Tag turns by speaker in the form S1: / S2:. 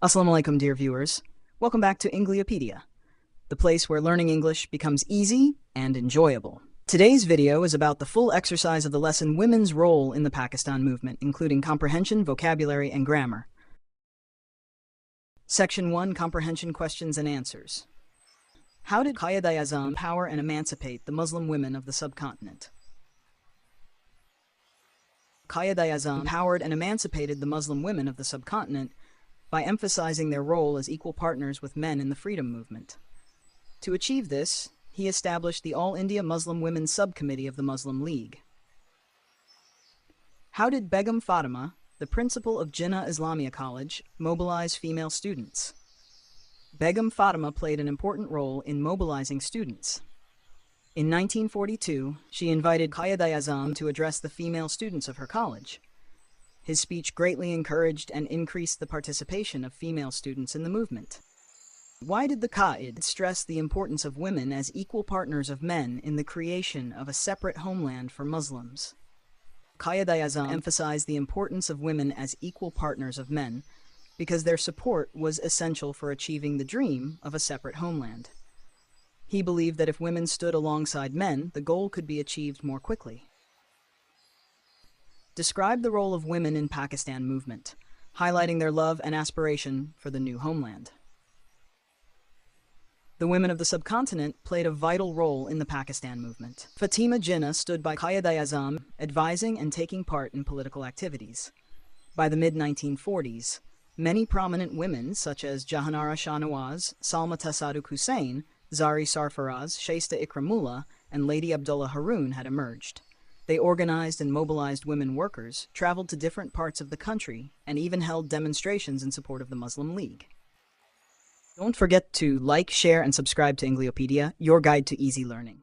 S1: Assalamu alaikum, dear viewers. Welcome back to Engliopedia, the place where learning English becomes easy and enjoyable. Today's video is about the full exercise of the lesson Women's Role in the Pakistan Movement, including comprehension, vocabulary, and grammar. Section 1, Comprehension Questions and Answers. How did Quaid-e-Azam empower and emancipate the Muslim women of the subcontinent? Quaid-e-Azam empowered and emancipated the Muslim women of the subcontinent by emphasizing their role as equal partners with men in the freedom movement. To achieve this, he established the All India Muslim Women's Subcommittee of the Muslim League. How did Begum Fatima, the principal of Jinnah Islamia College, mobilize female students? Begum Fatima played an important role in mobilizing students. In 1942, she invited Quaid-e-Azam to address the female students of her college. His speech greatly encouraged and increased the participation of female students in the movement. Why did the Quaid stress the importance of women as equal partners of men in the creation of a separate homeland for Muslims? Quaid-e-Azam emphasized the importance of women as equal partners of men because their support was essential for achieving the dream of a separate homeland. He believed that if women stood alongside men, the goal could be achieved more quickly. Describe the role of women in Pakistan movement, highlighting their love and aspiration for the new homeland. The women of the subcontinent played a vital role in the Pakistan movement. Fatima Jinnah stood by Quaid-e-Azam, advising and taking part in political activities. By the mid-1940s, many prominent women such as Jahanara Shah Nawaz, Salma Tasadduq Hussain, Zari Sarfaraz, Shaista Ikramullah, and Lady Abdullah Haroon had emerged. They organized and mobilized women workers, traveled to different parts of the country, and even held demonstrations in support of the Muslim League. Don't forget to like, share, and subscribe to Engliopedia, your guide to easy learning.